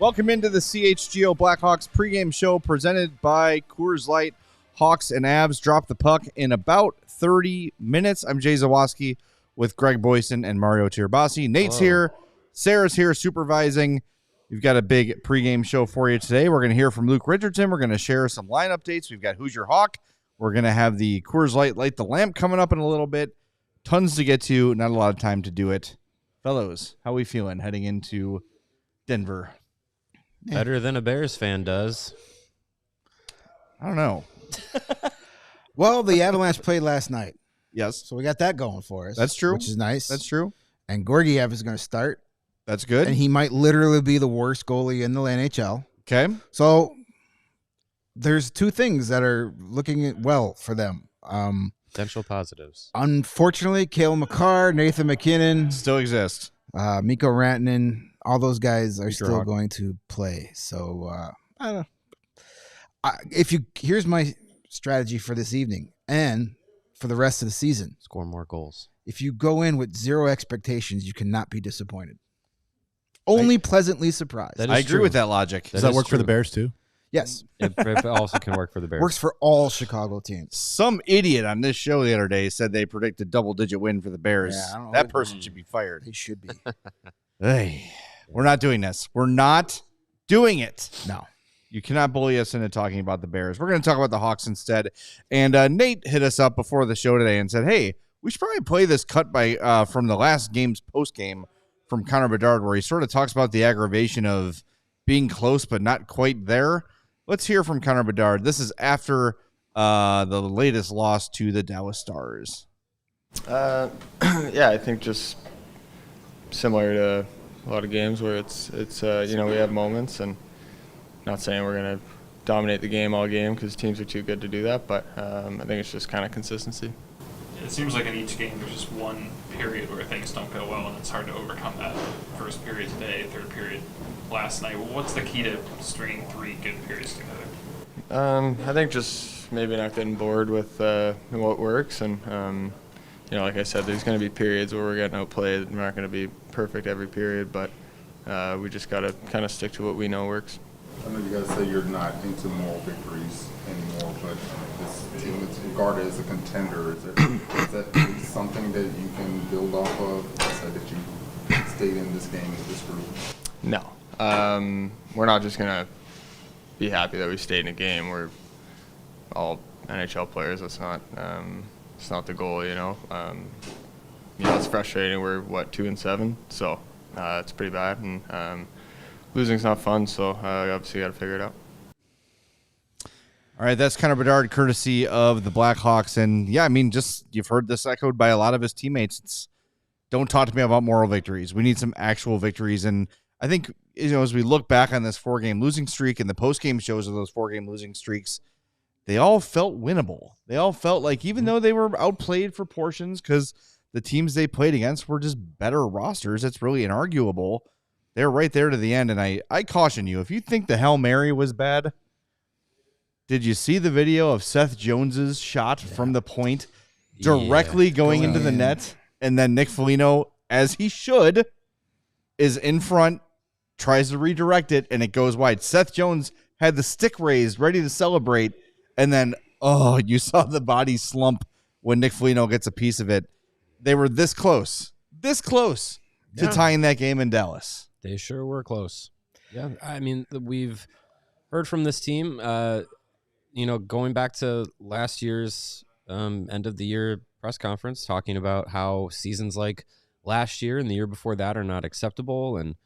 Welcome into the CHGO Blackhawks pregame show presented by Coors Light. Hawks and Avs drop the puck in about 30 minutes. I'm Jay Zawoski with Greg Boyson and Mario Tirabassi. Nate's here. Sarah's here supervising. We've got a big pregame show for you today. We're going to hear from Luke Richardson. We're going to share some line updates. We've got Who's Your Hawk. We're going to have the Coors Light Light the Lamp coming up in a little bit. Tons to get to. Not a lot of time to do it. Fellows, how we feeling heading into Denver? Better than a Bears fan does. I don't know. Well, the Avalanche played last night. Yes. So we got that going for us. That's true. Which is nice. That's true. And Gorgiev is going to start. That's good. And he might literally be the worst goalie in the NHL. Okay. So there's two things that are looking well for them. Potential positives. Unfortunately, Cale Makar, Nathan MacKinnon, Still exist. Mikko Rantanen, all those guys are Future still Hawk. going to play. So I don't know. Here's my strategy for this evening and for the rest of the season. Score more goals. If you go in with zero expectations, you cannot be disappointed. Only pleasantly surprised. That is I agree true. with that logic. Does that is work for the true. Bears too? Yes. It also can work for the Bears. Works for all Chicago teams. Some idiot on this show the other day said they predicted double-digit win for the Bears. Yeah, I don't know that what- person should be fired. They should be. Hey, we're not doing this. We're not doing it. No. You cannot bully us into talking about the Bears. We're going to talk about the Hawks instead. And Nate hit us up before the show today and said, hey, we should probably play this cut by from the last game's postgame from Connor Bedard, where he sort of talks about the aggravation of being close but not quite there. Let's hear from Connor Bedard. This is after the latest loss to the Dallas Stars. Yeah, I think just similar to a lot of games where it's we have moments, and not saying we're going to dominate the game all game because teams are too good to do that, but I think it's just kind of consistency. It seems like in each game there's just one period where things don't go well, and it's hard to overcome that. First period today, third period last night. What's the key to stringing 3 good periods together? I think just maybe not getting bored with what works, and like I said, there's going to be periods where we're getting outplayed. We're not going to be perfect every period, but we just got to kind of stick to what we know works. I know you guys say you're not into moral victories anymore, but this team is regarded as a contender. Is that something that you can build off of? That you stayed in this game with this group? No. We're not just going to be happy that we stayed in a game. We're all NHL players. That's not it's not the goal, it's frustrating. We're 2-7, so it's pretty bad, and losing's not fun, so obviously got to figure it out. All right, that's Connor Bedard, courtesy of the Blackhawks. And, yeah, I mean, just you've heard this echoed by a lot of his teammates. It's, don't talk to me about moral victories. We need some actual victories. And I think, as we look back on this 4-game losing streak and the post-game shows of those 4-game losing streaks, they all felt winnable. They all felt like, even though they were outplayed for portions because the teams they played against were just better rosters, it's really inarguable. They're right there to the end, and I caution you, if you think the Hail Mary was bad, did you see the video of Seth Jones's shot from the point directly going into the net, and then Nick Foligno, as he should, is in front, tries to redirect it, and it goes wide. Seth Jones had the stick raised, ready to celebrate, and then, you saw the body slump when Nick Foligno gets a piece of it. They were this close to tying that game in Dallas. They sure were close. Yeah, I mean, we've heard from this team, going back to last year's end of the year press conference, talking about how seasons like last year and the year before that are not acceptable, and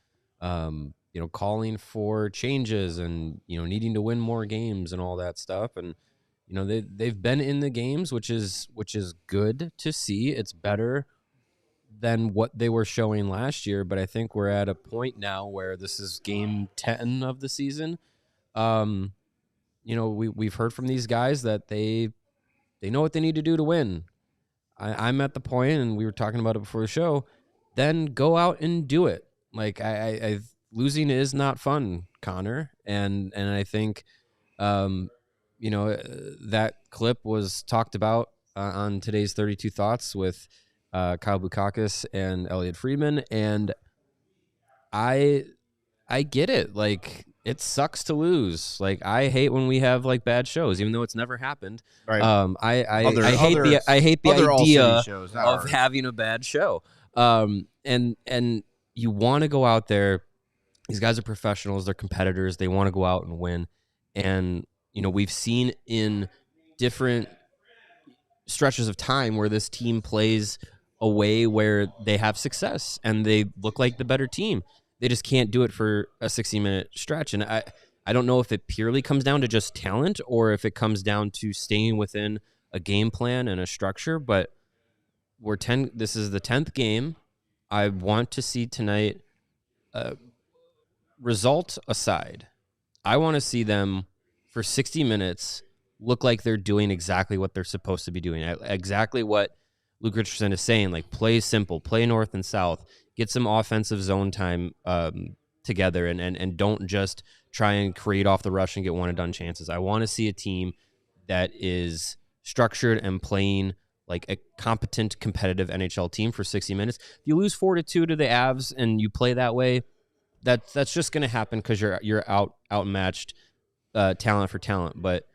calling for changes and needing to win more games and all that stuff. And they've been in the games, which is good to see. It's better than what they were showing last year, but I think we're at a point now where this is game 10 of the season. We've heard from these guys that they know what they need to do to win. I'm at the point, and we were talking about it before the show, then go out and do it. Like, I losing is not fun, Connor, and I think that clip was talked about on today's 32 Thoughts with Kyle Bukakis and Elliot Friedman, and I I get it. Like, it sucks to lose. Like, I hate when we have like bad shows, even though it's never happened. Right. I hate the other idea ALLCITY shows, not of ours. having a bad show. And you want to go out there. These guys are professionals. They're competitors. They want to go out and win. And, you know, we've seen in different stretches of time where this team plays a way where they have success and they look like the better team. They just can't do it for a 60-minute stretch. And I don't know if it purely comes down to just talent or if it comes down to staying within a game plan and a structure. But this is the 10th game. I want to see tonight, result aside, I want to see them for 60 minutes look like they're doing exactly what they're supposed to be doing. Exactly what Luke Richardson is saying, like play simple, play north and south, get some offensive zone time together, and don't just try and create off the rush and get one and done chances. I want to see a team that is structured and playing like a competent, competitive NHL team for 60 minutes. If you lose 4-2 to the Avs and you play that way, that's just going to happen because you're outmatched talent for talent. But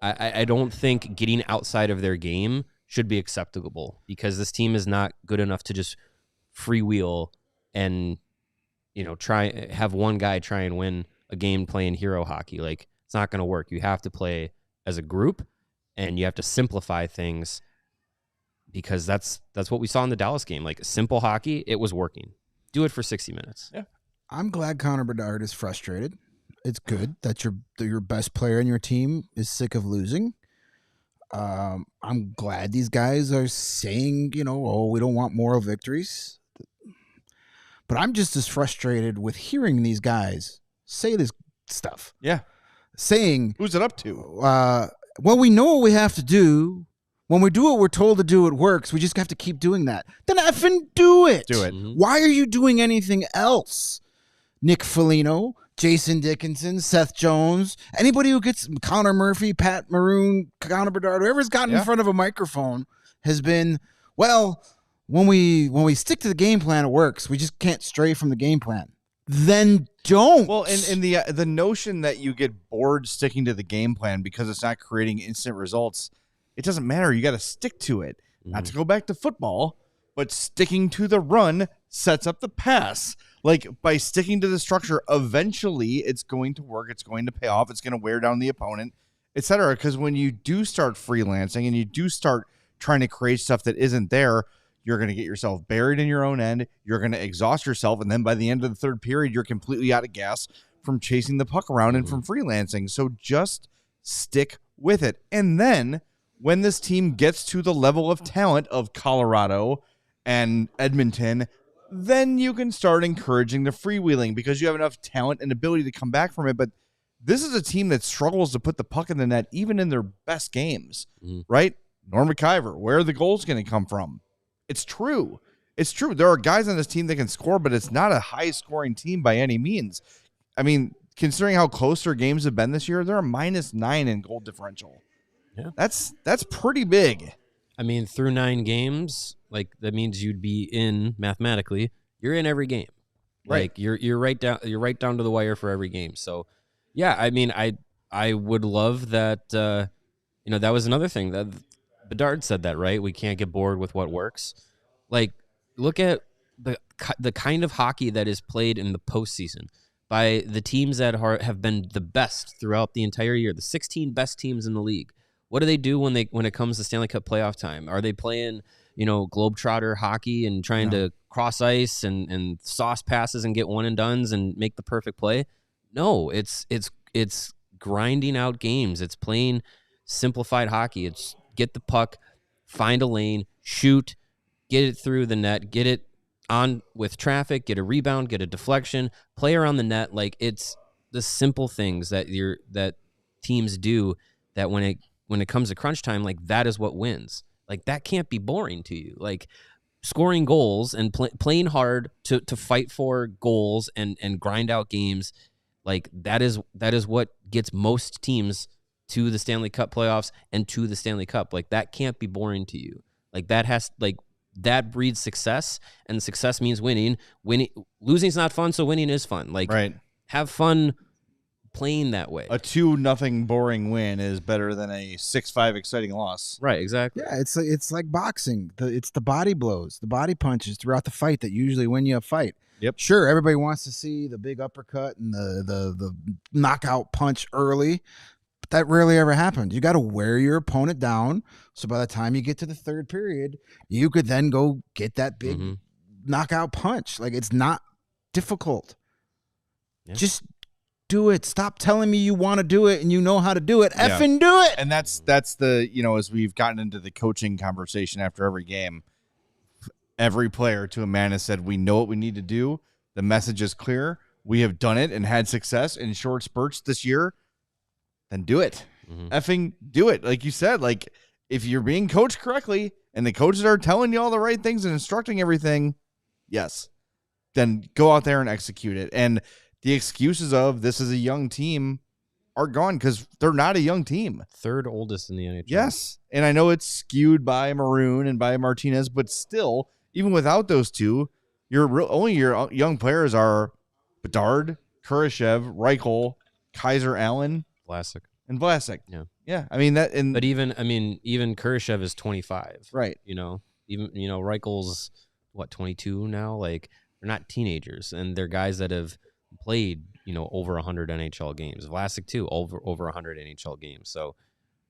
I don't think getting outside of their game should be acceptable because this team is not good enough to just freewheel and, you know, have one guy try and win a game playing hero hockey. Like, it's not going to work. You have to play as a group and you have to simplify things because that's what we saw in the Dallas game. Like, simple hockey, it was working. Do it for 60 minutes. Yeah. I'm glad Connor Bedard is frustrated. It's good that your best player in your team is sick of losing. I'm glad these guys are saying, you know, oh, we don't want moral victories. But I'm just as frustrated with hearing these guys say this stuff. Yeah. Saying, who's it up to? Well, we know what we have to do. When we do what we're told to do, it works. We just have to keep doing that. Then effing do it. Do it. Mm-hmm. Why are you doing anything else? Nick Foligno, Jason Dickinson, Seth Jones, anybody who gets Connor Murphy, Pat Maroon, Connor Bedard, whoever's gotten in front of a microphone has been, well, when we stick to the game plan, it works. We just can't stray from the game plan. Then don't. Well, and the notion that you get bored sticking to the game plan because it's not creating instant results, it doesn't matter. You got to stick to it. Not to go back to football, but sticking to the run sets up the pass. Like, by sticking to the structure, eventually it's going to work. It's going to pay off. It's going to wear down the opponent, etc. Because when you do start freelancing and you do start trying to create stuff that isn't there, you're going to get yourself buried in your own end. You're going to exhaust yourself. And then by the end of the third period, you're completely out of gas from chasing the puck around and from freelancing. So just stick with it. And then when this team gets to the level of talent of Colorado and Edmonton, then you can start encouraging the freewheeling because you have enough talent and ability to come back from it. But this is a team that struggles to put the puck in the net even in their best games, right? Norm McIver, where are the goals going to come from? It's true. It's true. There are guys on this team that can score, but it's not a high-scoring team by any means. I mean, considering how close their games have been this year, they're a -9 in goal differential. Yeah. That's pretty big. I mean, through 9 games, like that means you'd be in mathematically. You're in every game, Right. Like you're right down to the wire for every game. So, yeah, I mean, I would love that. You know, that was another thing that Bedard said that, right? We can't get bored with what works. Like, look at the kind of hockey that is played in the postseason by the teams that have been the best throughout the entire year. The 16 best teams in the league. What do they do when it comes to Stanley Cup playoff time? Are they playing, you know, globetrotter hockey and trying to cross ice and sauce passes and get one and dones and make the perfect play? No, it's grinding out games. It's playing simplified hockey. It's get the puck, find a lane, shoot, get it through the net, get it on with traffic, get a rebound, get a deflection, play around the net. Like, it's the simple things that teams do that when it comes to crunch time, like, that is what wins. Like, that can't be boring to you. Like, scoring goals and playing hard to fight for goals and grind out games, like, that is what gets most teams to the Stanley Cup playoffs and to the Stanley Cup. Like, that can't be boring to you. Like, that breeds success, and success means winning. Losing's not fun, so winning is fun. Like, right. have fun playing that way. A 2-0 boring win is better than a 6-5 exciting loss. Right, exactly. Yeah, it's like boxing. It's the body blows, the body punches throughout the fight that usually win you a fight. Yep. Sure, everybody wants to see the big uppercut and the knockout punch early, but that rarely ever happens. You got to wear your opponent down, so by the time you get to the third period, you could then go get that big knockout punch. Like, it's not difficult. Yeah. Just do it. Stop telling me you want to do it and you know how to do it. Effing do it. And that's the, as we've gotten into the coaching conversation after every game, every player to a man has said, we know what we need to do. The message is clear. We have done it and had success in short spurts this year. Then do it. Effing do it. Like you said, like, if you're being coached correctly and the coaches are telling you all the right things and instructing everything, yes, then go out there and execute it. And the excuses of this is a young team are gone because they're not a young teung. Third oldest in the NHL. Yes. And I know it's skewed by Maroon and by Martinez, but still, even without those two, your young players are Bedard, Kurashev, Reichel, Kaiser Allen, and Vlasic. Yeah. Yeah. I mean, but even Kurashev is 25. Right. Even, Reichel's 22 now. Like, they're not teenagers, and they're guys that have played, over 100 NHL games. Vlasic too, over 100 NHL games. So,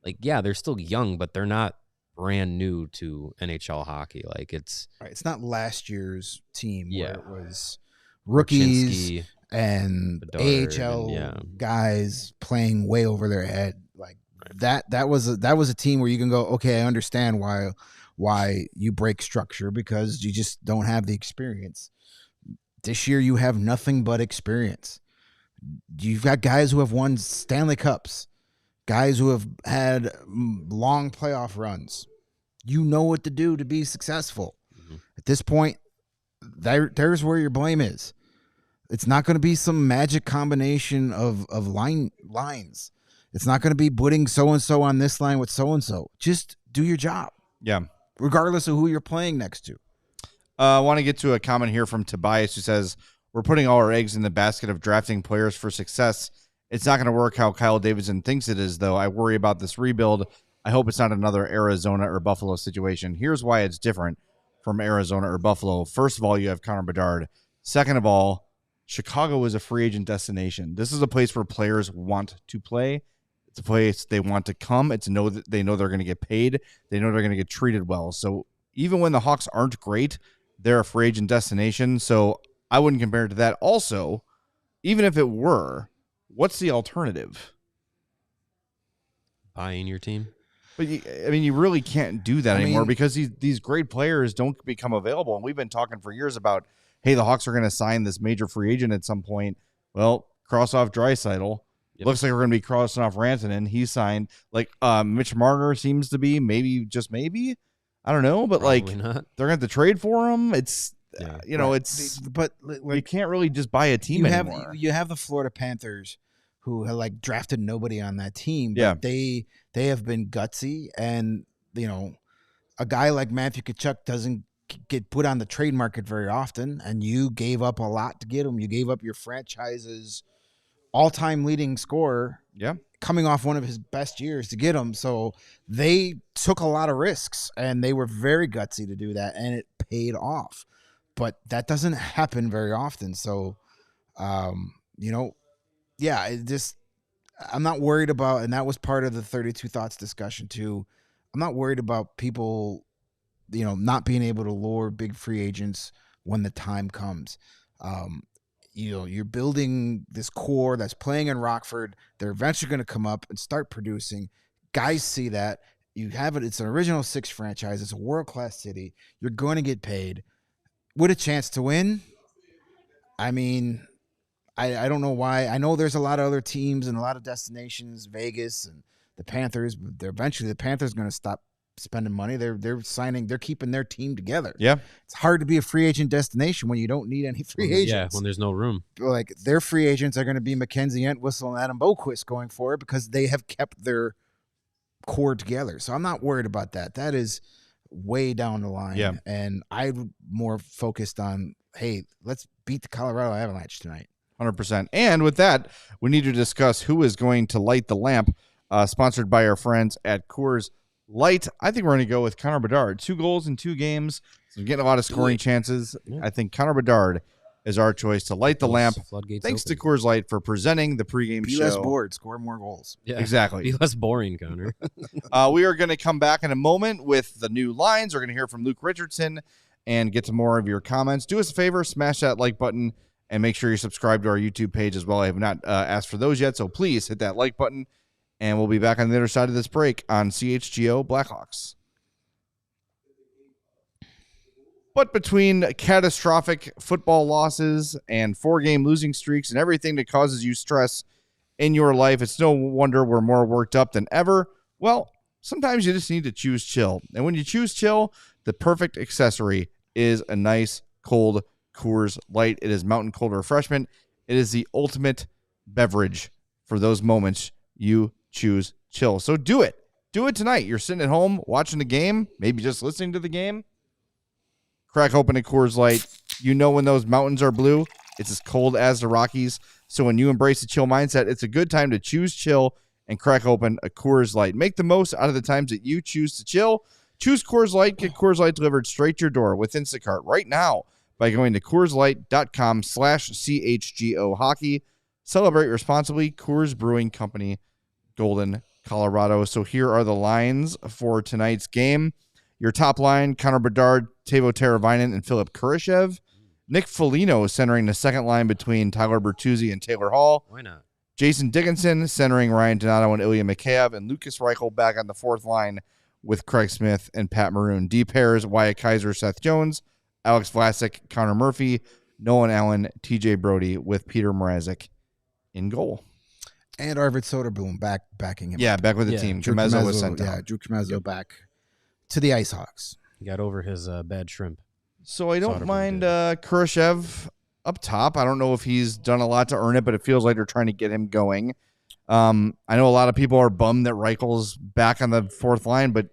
like, yeah, they're still young, but they're not brand new to NHL hockey. Like, it's not last year's team where it was rookies Korchinski, and Bedard, AHL guys playing way over their head. Like, that was a team where you can go, okay, I understand why you break structure, because you just don't have the experience. This year, you have nothing but experience. You've got guys who have won Stanley Cups, guys who have had long playoff runs. You know what to do to be successful. At this point, there's where your blame is. It's not going to be some magic combination of lines. It's not going to be putting so-and-so on this line with so-and-so. Just do your job. Yeah. Regardless of who you're playing next to. I want to get to a comment here from Tobias who says, we're putting all our eggs in the basket of drafting players for success. It's not going to work how Kyle Davidson thinks it is, though. I worry about this rebuild. I hope it's not another Arizona or Buffalo situation. Here's why it's different from Arizona or Buffalo. First of all, you have Connor Bedard. Second of all, Chicago is a free agent destination. This is a place where players want to play. It's a place they want to come. It's they know they're going to get paid. They know they're going to get treated well. So even when the Hawks aren't great, they're a free agent destination. So I wouldn't compare it to that. Also, even if it were, what's the alternative? Buying your team. But you really can't do that anymore because these great players don't become available. And we've been talking for years about, hey, the Hawks are going to sign this major free agent at some point. Well, cross off Draisaitl. Yep. Looks like we're going to be crossing off Rantanen. He signed. Like, Mitch Marner seems to be maybe. I don't know, but Probably not. they're going to have to trade for him. It's it's but you can't really just buy a team anymore. You have the Florida Panthers who have drafted nobody on that team. But yeah, they have been gutsy, and a guy like Matthew Tkachuk doesn't get put on the trade market very often, and you gave up a lot to get him. You gave up your franchise's all-time leading scorer. Yeah. Coming off one of his best years to get him. So they took a lot of risks, and they were very gutsy to do that, and it paid off. But that doesn't happen very often. So, I'm not worried about, and that was part of the 32 Thoughts discussion too. I'm not worried about people, not being able to lure big free agents when the time comes. You're building this core that's playing in Rockford. They're eventually going to come up and start producing. Guys see that. You have it. It's an original 6 franchise. It's a world-class city. You're going to get paid with a chance to win. I mean, I don't know why. I know there's a lot of other teams and a lot of destinations, Vegas and the Panthers, but eventually the Panthers are going to stop spending money. They're keeping their team together. Yeah. It's hard to be a free agent destination when you don't need any free agents. Yeah, when there's no room. Like, their free agents are going to be Mackenzie Entwistle and Adam Boquist going forward because they have kept their core together. So I'm not worried about that. That is way down the line. And I'm more focused on, hey, let's beat the Colorado Avalanche tonight. 100%. And with that, we need to discuss who is going to light the lamp, sponsored by our friends at Coors Light. I think we're going to go with Connor Bedard. 2 goals in 2 games. So getting a lot of scoring chances. Yeah. I think Connor Bedard is our choice to light the lamp. Thanks to Coors Light for presenting the pregame show. Be less bored, score more goals. Yeah, exactly. Be less boring, Connor. We are going to come back in a moment with the new lines. We're going to hear from Luke Richardson and get to more of your comments. Do us a favor, smash that like button, and make sure you're subscribed to our YouTube page as well. I have not asked for those yet, so please hit that like button, and we'll be back on the other side of this break on CHGO Blackhawks. But between catastrophic football losses and 4-game losing streaks and everything that causes you stress in your life, it's no wonder we're more worked up than ever. Well, sometimes you just need to choose chill. And when you choose chill, the perfect accessory is a nice cold Coors Light. It is mountain cold refreshment. It is the ultimate beverage for those moments you choose chill. So do it. Do it tonight. You're sitting at home watching the game, maybe just listening to the game. Crack open a Coors Light. You know when those mountains are blue, it's as cold as the Rockies. So when you embrace the chill mindset, it's a good time to choose chill and crack open a Coors Light. Make the most out of the times that you choose to chill. Choose Coors Light. Get Coors Light delivered straight to your door with Instacart right now by going to CoorsLight.com/CHGO Hockey. Celebrate responsibly. Coors Brewing Company, Golden, Colorado. So here are the lines for tonight's game. Your top line, Connor Bedard, Teuvo Teravainen, and Philip Kurashev. Nick Foligno centering the second line between Tyler Bertuzzi and Taylor Hall. Why not? Jason Dickinson centering Ryan Donato and Ilya Mikheyev, and Lucas Reichel back on the fourth line with Craig Smith and Pat Maroon. D pairs, Wyatt Kaiser, Seth Jones, Alex Vlasic, Connor Murphy, Nolan Allen, TJ Brody with Peter Mrazek in goal. And Arvid Soderblom backing him. Yeah, back with the team. Drew Comezzo was sent out. Drew Comezzo back to the Ice Hawks. He got over his bad shrimp. So I don't mind Kurashev up top. I don't know if he's done a lot to earn it, but it feels like they're trying to get him going. I know a lot of people are bummed that Reichel's back on the fourth line, but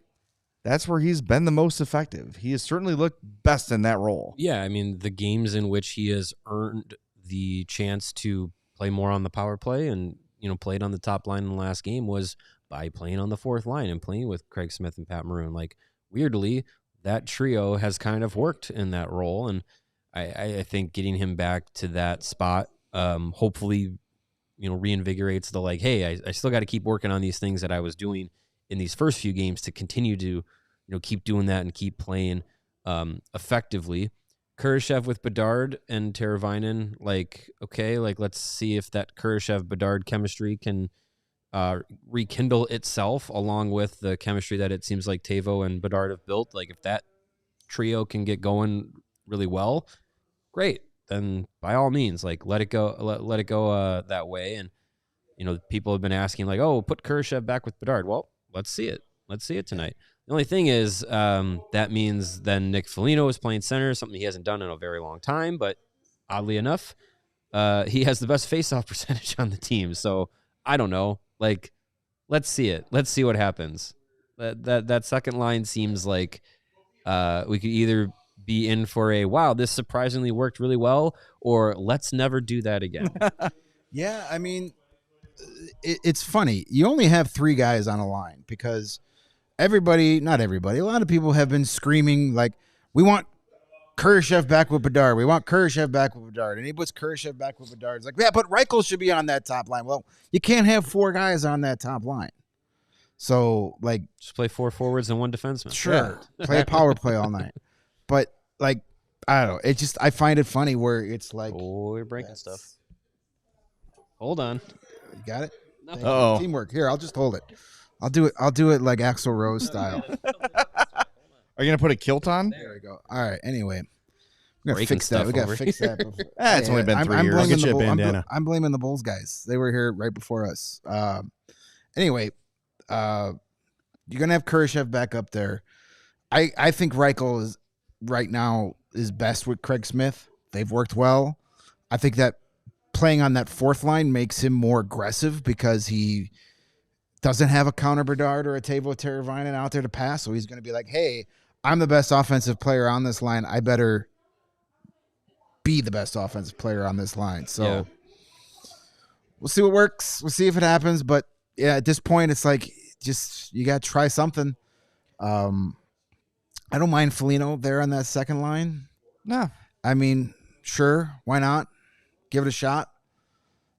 that's where he's been the most effective. He has certainly looked best in that role. Yeah, I mean, the games in which he has earned the chance to play more on the power play and, played on the top line in the last game was by playing on the fourth line and playing with Craig Smith and Pat Maroon. Like, weirdly, that trio has kind of worked in that role, and I think getting him back to that spot hopefully, reinvigorates the hey, I still got to keep working on these things that I was doing in these first few games to continue to, keep doing that and keep playing effectively. Kurashev with Bedard and Teravainen, let's see if that Kurashev-Bedard chemistry can rekindle itself along with the chemistry that it seems like Teuvo and Bedard have built. Like, if that trio can get going really well, great. Then by all means, let it go, let it go that way. And, people have been asking put Kurashev back with Bedard. Well, let's see it. Let's see it tonight. The only thing is that means then Nick Foligno is playing center, something he hasn't done in a very long time. But oddly enough, he has the best faceoff percentage on the team. So I don't know. Let's see it. Let's see what happens. That second line seems like we could either be in for a wow, this surprisingly worked really well, or let's never do that again. Yeah, I mean, it's funny. You only have 3 guys on a line because not everybody, a lot of people have been screaming we want Kurashev back with Bedard. We want Kurashev back with Bedard. And he puts Kurashev back with Bedard. It's yeah, but Reichel should be on that top line. Well, you can't have 4 guys on that top line. So, just play 4 forwards and 1 defenseman. Sure. Yeah. Play power play all night. But, I don't know. I find it funny where it's oh, you're breaking stuff. Hold on. You got it? No. Uh-oh. Teamwork. Here, I'll just hold it. I'll do it like Axl Rose style. Are you going to put a kilt on? There we go. All right. Anyway, we're going to fix that. We got to fix that. It's only been 3 years. I'm blaming the Bulls guys. They were here right before us. Anyway, you're going to have Kurashev back up there. I think Reichel is right now is best with Craig Smith. They've worked well. I think that playing on that fourth line makes him more aggressive because he doesn't have a Connor Bedard or a Teuvo Teravainen out there to pass. So he's going to be hey, I'm the best offensive player on this line. I better be the best offensive player on this line. So we'll see what works. We'll see if it happens. But yeah, at this point, it's like just you got to try something. I don't mind Foligno there on that second line. No, I mean, sure, why not? Give it a shot.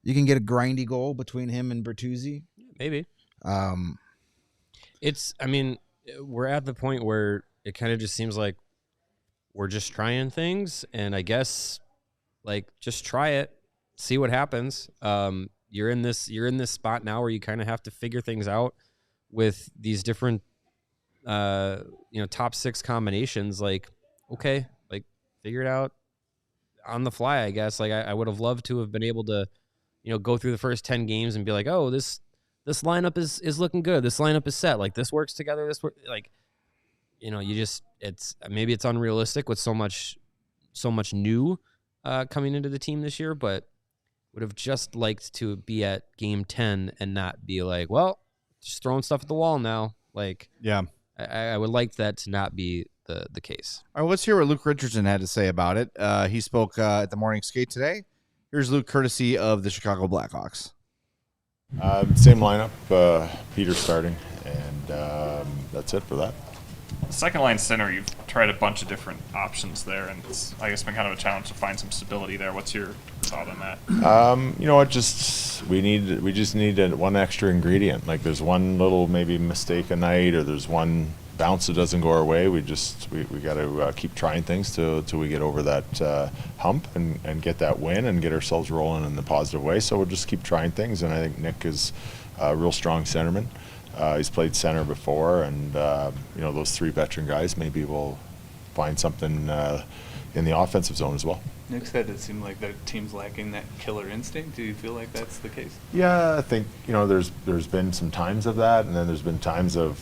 You can get a grindy goal between him and Bertuzzi. Maybe. I mean, we're at the point where it kind of just seems like we're just trying things, and I guess like just try it, see what happens. You're in this spot now where you kind of have to figure things out with these different top 6 combinations. Like, okay, like figure it out on the fly, I guess. Like I would have loved to have been able to, go through the first 10 games and be like, oh, this lineup is looking good. This lineup is set. Like this works together. Maybe it's unrealistic with so much new coming into the team this year, but would have just liked to be at game 10 and not be like, well, just throwing stuff at the wall now. Like, yeah, I would like that to not be the case. All right, let's hear what Luke Richardson had to say about it. He spoke at the morning skate today. Here's Luke, courtesy of the Chicago Blackhawks. Same lineup, Peter starting, and that's it for that. Second line center, you've tried a bunch of different options there, and it's, I guess, been kind of a challenge to find some stability there. What's your thought on that? You know what? We just need one extra ingredient. Like there's one little maybe mistake a night, or there's one bounce that doesn't go our way. We got to keep trying things till we get over that hump and get that win and get ourselves rolling in the positive way. So we'll just keep trying things, and I think Nick is a real strong centerman. He's played center before, and those 3 veteran guys maybe will find something in the offensive zone as well. Nick said it seemed like the team's lacking that killer instinct. Do you feel like that's the case? Yeah, I think there's been some times of that, and then there's been times of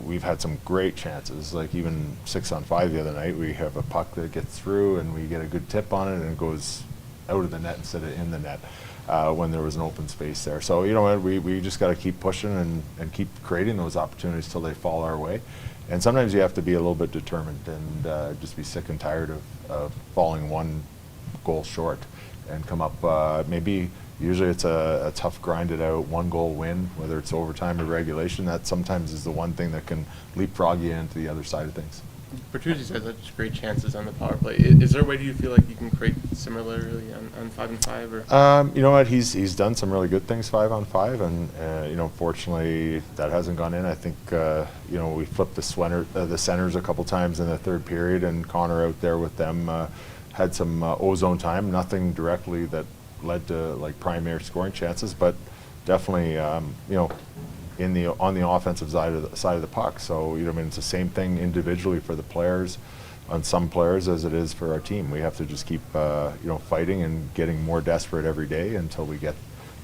we've had some great chances. Like even 6-on-5 the other night, we have a puck that gets through, and we get a good tip on it, and it goes out of the net instead of in the net. When there was an open space there. So, we just got to keep pushing and keep creating those opportunities till they fall our way. And sometimes you have to be a little bit determined and just be sick and tired of falling one goal short and come up usually it's a tough grinded out 1-goal win, whether it's overtime or regulation. That sometimes is the one thing that can leapfrog you into the other side of things. Bertuzzi has such great chances on the power play. Is there a way do you feel like you can create similarly on 5-on-5 or? You know what? He's done some really good things 5-on-5, and fortunately that hasn't gone in. I think we flipped the centers a couple times in the third period, and Connor out there with them had some ozone time. Nothing directly that led to like primary scoring chances, but definitely on the offensive side of the puck. So it's the same thing individually for the players, on some players, as it is for our team. We have to just keep fighting and getting more desperate every day until we get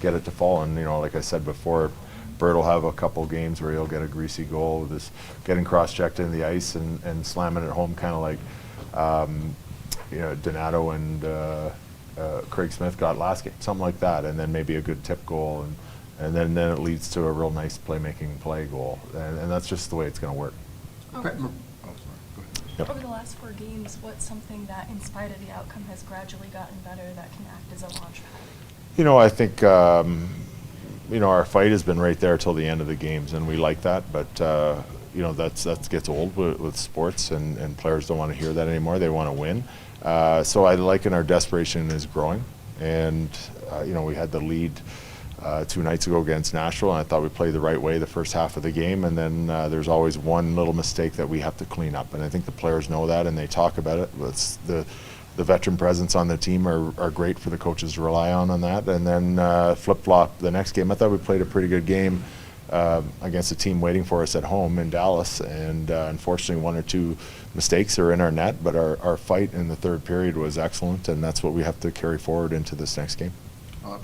it to fall. And like I said before, Bert will have a couple games where he'll get a greasy goal, just getting cross-checked in the ice and slamming it home, kind of like Donato and Craig Smith got last game, something like that, and then maybe a good tip goal, and then it leads to a real nice playmaking play goal, and that's just the way it's going to work. Yep. Over the last 4 games, what's something that, in spite of the outcome, has gradually gotten better that can act as a launch pad? I think our fight has been right there till the end of the games, and we like that, but that gets old with sports, and players don't want to hear that anymore. They want to win. So I like our desperation is growing, and we had the lead 2 nights ago against Nashville, and I thought we played the right way the first half of the game, and then there's always one little mistake that we have to clean up, and I think the players know that, and they talk about it. It's the veteran presence on the team are great for the coaches to rely on that, and then flip-flop the next game. I thought we played a pretty good game against a team waiting for us at home in Dallas, and unfortunately 1 or 2 mistakes are in our net, but our fight in the third period was excellent, and that's what we have to carry forward into this next game.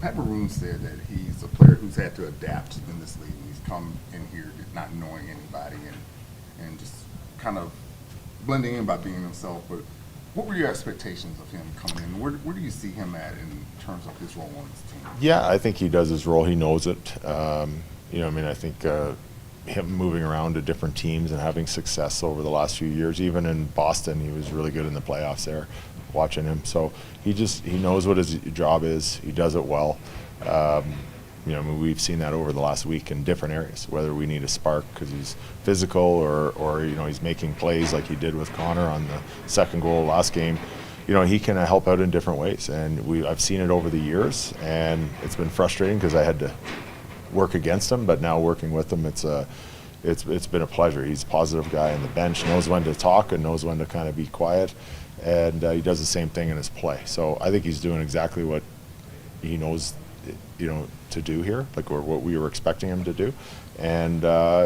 Pat Maroon said that he's a player who's had to adapt in this league. He's come in here not knowing anybody and just kind of blending in by being himself. But what were your expectations of him coming in? Where do you see him at in terms of his role on this team? Yeah, I think he does his role. He knows it. I think him moving around to different teams and having success over the last few years, even in Boston, he was really good in the playoffs there, watching him. So he knows what his job is. He does it well. You know, I mean, we've seen that over the last week in different areas, whether we need a spark because he's physical or, you know, he's making plays like he did with Connor on the second goal last game. You know, he can help out in different ways. And I've seen it over the years, and it's been frustrating because I had to work against him, but now working with him, it's been a pleasure. He's a positive guy on the bench, knows when to talk and knows when to kind of be quiet, and he does the same thing in his play. So I think he's doing exactly what he knows, you know, to do here, like what we were expecting him to do, and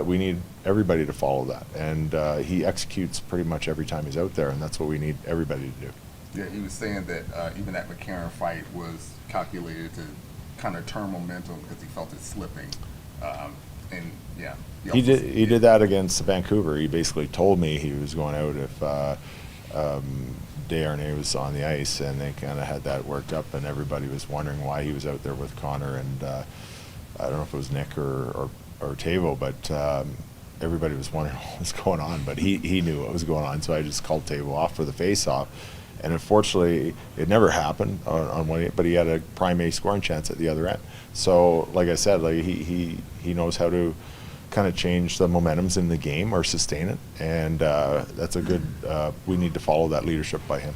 we need everybody to follow that. And he executes pretty much every time he's out there, and that's what we need everybody to do. Yeah, he was saying that even that McCarron fight was calculated to kind of turn momentum because he felt it slipping. And yeah, he did that against Vancouver. He basically told me he was going out if Desharnais was on the ice, and they kind of had that worked up, and everybody was wondering why he was out there with Connor, and I don't know if it was Nick or Tavo, but everybody was wondering what was going on, but he knew what was going on, so I just called Tavo off for the face-off, and unfortunately it never happened on one, but he had a prime A scoring chance at the other end. So like I said, like he knows how to kind of change the momentums in the game or sustain it, and that's a good we need to follow that leadership by him.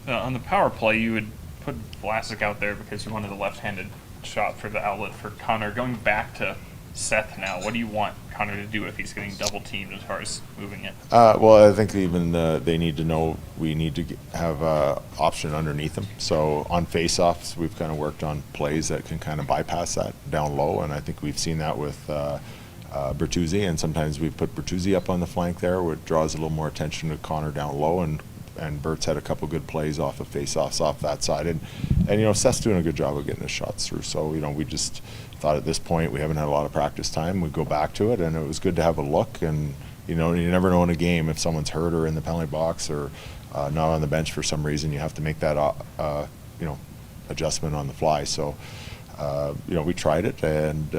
On the power play, you would put Vlasic out there because you wanted a left-handed shot for the outlet for Connor. Going back to Seth now, what do you want Connor to do if he's getting double-teamed as far as moving it? Well, I think even they need to know we need to have an option underneath them. So on face-offs, we've kind of worked on plays that can kind of bypass that down low, and I think we've seen that with Bertuzzi, and sometimes we put Bertuzzi up on the flank there, which draws a little more attention to Connor down low, and Bert's had a couple good plays off of face-offs off that side, and you know, Seth's doing a good job of getting his shots through. So you know, we just thought at this point we haven't had a lot of practice time, we'd go back to it, and it was good to have a look. And you know, you never know in a game if someone's hurt or in the penalty box or not on the bench for some reason. You have to make that you know, adjustment on the fly. So you know, we tried it, and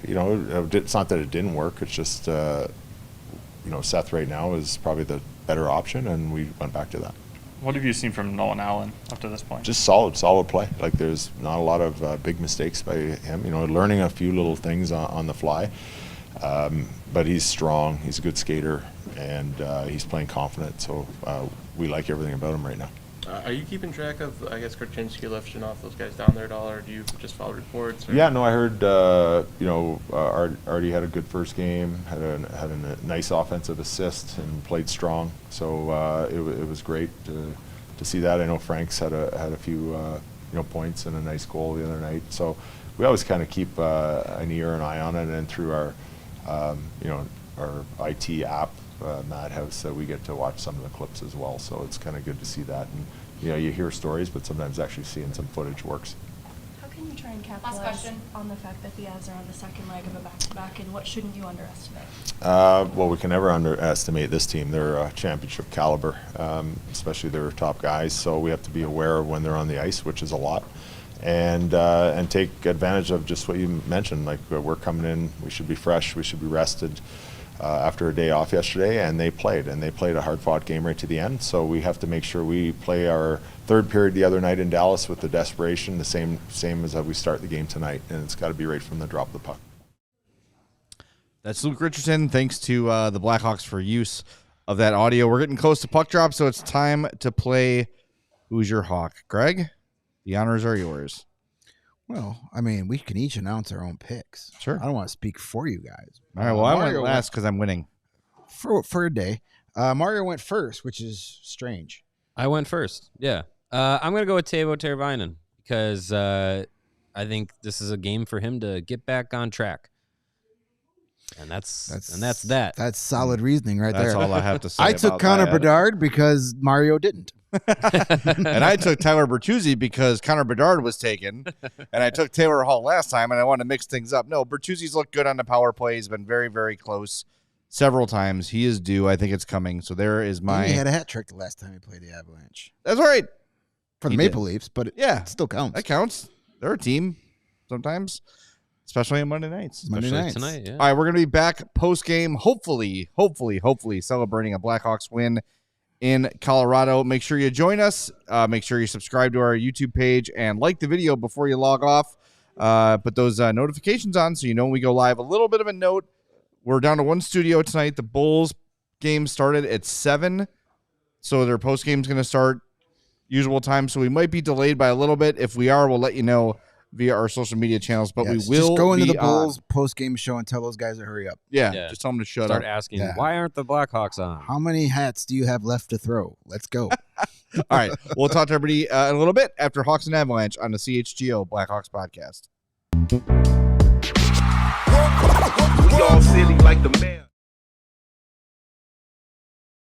you know, it's not that it didn't work. It's just you know, Seth right now is probably the better option, and we went back to that. What have you seen from Nolan Allen up to this point? Just solid play. Like there's not a lot of big mistakes by him. You know, learning a few little things on the fly, but he's strong. He's a good skater, and he's playing confident. So we like everything about him right now. Are you keeping track of, I guess, Korchinski lifting off those guys down there at all, or do you just follow reports? Or? Yeah, no, I heard, you know, Artie had a good first game, had a nice offensive assist, and played strong. So it was great to see that. I know Frank's had a few, you know, points and a nice goal the other night. So we always kind of keep an ear and eye on it, and through our, you know, our IT app, Madhouse, we get to watch some of the clips as well, so it's kind of good to see that. And you know, you hear stories, but sometimes actually seeing some footage works. How can you try and capitalize on the fact that the Avs are on the second leg of a back-to-back, and what shouldn't you underestimate? Well, we can never underestimate this team. They're a championship caliber, especially their top guys, so we have to be aware of when they're on the ice, which is a lot, and take advantage of just what you mentioned. Like, we're coming in, we should be fresh, we should be rested. After a day off yesterday, and they played a hard-fought game right to the end. So we have to make sure we play our third period the other night in Dallas with the desperation, the same as we start the game tonight, and it's got to be right from the drop of the puck. That's Luke Richardson. Thanks to the Blackhawks for use of that audio. We're getting close to puck drop, so it's time to play Who's Your Hawk. Greg, the honors are yours. Well, I mean, we can each announce our own picks. Sure. I don't want to speak for you guys. All right, well, I went last because I'm winning. For a day. Mario went first, which is strange. I went first, yeah. I'm going to go with Teuvo Teravainen because I think this is a game for him to get back on track. And that's that. That's solid reasoning right there. That's all I have to say. I took Connor Bedard because Mario didn't. And I took Tyler Bertuzzi because Connor Bedard was taken, and I took Taylor Hall last time, and I wanted to mix things up. No, Bertuzzi's looked good on the power play. He's been very, very close several times. He is due. I think it's coming. So there is my... He had a hat trick the last time he played the Avalanche. That's right. For the Maple Leafs, but it still counts. That counts. They're a team sometimes, especially on Monday nights. Monday nights. Tonight, yeah. All right, we're going to be back post-game, hopefully celebrating a Blackhawks win in Colorado. Make sure you join us. Make sure you subscribe to our YouTube page and like the video before you log off. put those notifications on so you know when we go live. A little bit of a note. We're down to one studio tonight. The Bulls game started at 7, so their post game is going to start usual time. So we might be delayed by a little bit. If we are, we'll let you know via our social media channels. But we will just go into be the Bulls post game show and tell those guys to hurry up. Yeah, just tell them to shut Start up. asking, why aren't the Blackhawks on? How many hats do you have left to throw? Let's go. All right, we'll talk to everybody in a little bit after Hawks and Avalanche on the CHGO Blackhawks podcast.